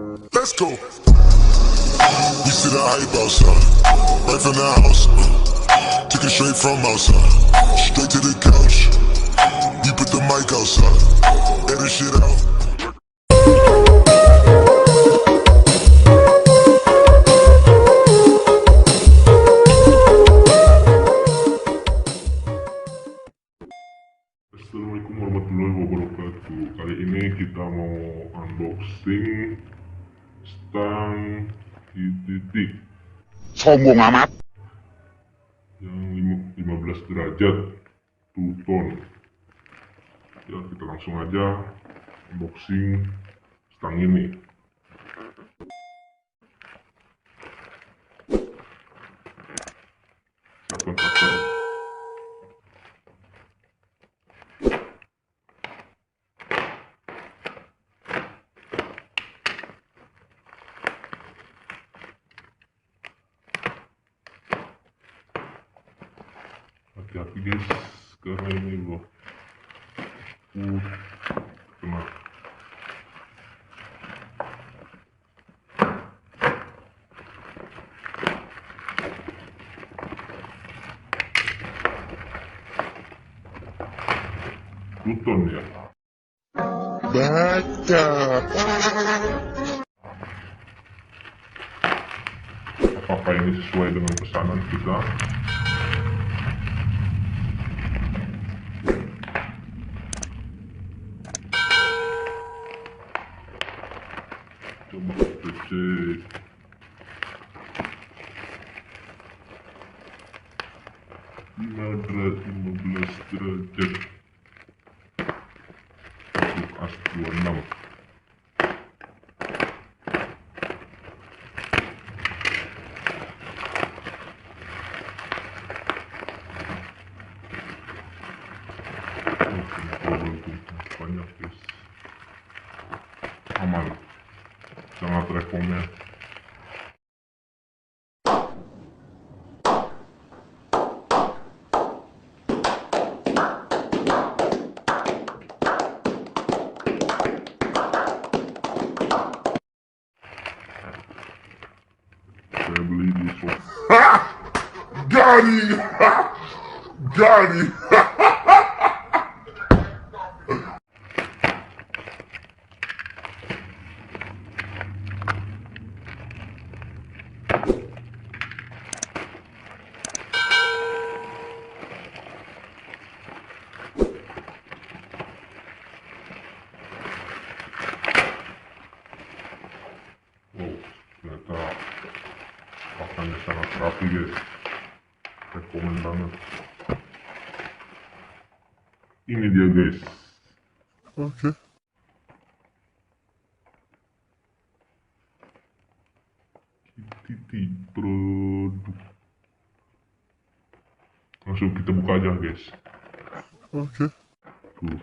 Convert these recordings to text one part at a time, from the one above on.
Let's go. We see the hype outside, right from the house. Took it straight from outside, straight to the couch. We put the mic outside, edit shit out. Assalamualaikum warahmatullahi wabarakatuh. Kali ini kita mau unboxing stang titik Sombong amat. yang 15 derajat 2 ton. Ya, kita langsung aja unboxing stang ini. Siapkan cutter. Hati-hati guys, karena ini loh kena. Buton ya. Baca. Apakah ini sesuai dengan pesanan kita? Coba kita cek. Lima belas derajat untuk as 26. Banyak guys, aman, sangat rekomen. Saya beli di shop. Gari, gari. Oh, ternyata pakannya sangat rapi guys, rekomen banget. Ini dia guys. Okay. Titik produk. Langsung kita buka aja guys. Okay. Tuh.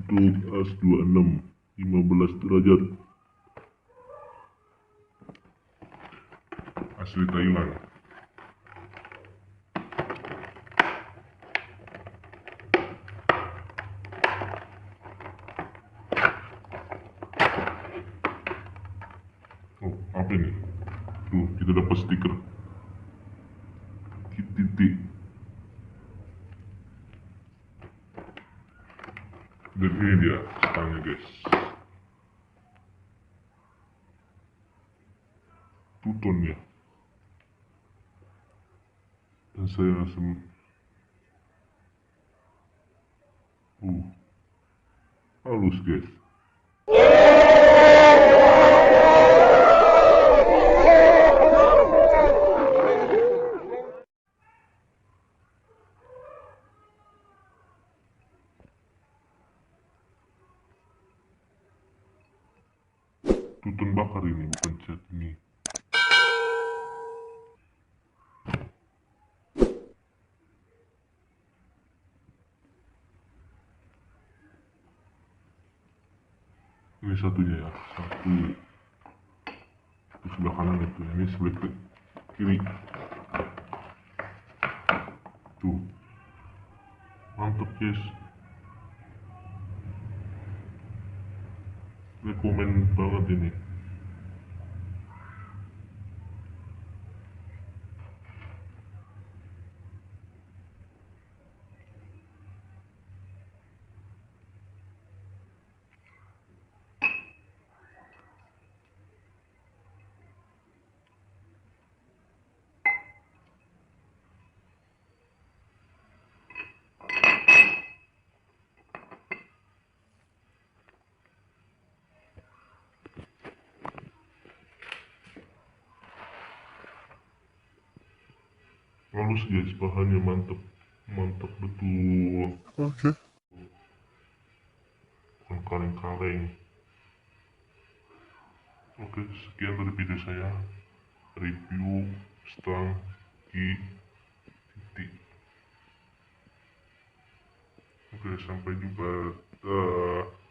Untuk as 26 15 derajat asli Thailand. Oh, apa ini? Tuh, kita dapat stiker titik. Dan ini dia stangnya guys. Tuton ya. Dan saya langsung halus guys. Tuton bakar ini, bukan cat ini. Ini satunya ya, satu sebelah kanan itu, ini sebelah kiri. Tuh, mantap guys. rekomen banget ini. Halus guys, bahannya mantep, mantep betul, Oke. bukan kaleng-kaleng. Oke, sekian dari video saya, review stang Ki titik. Oke, sampai jumpa. Dah.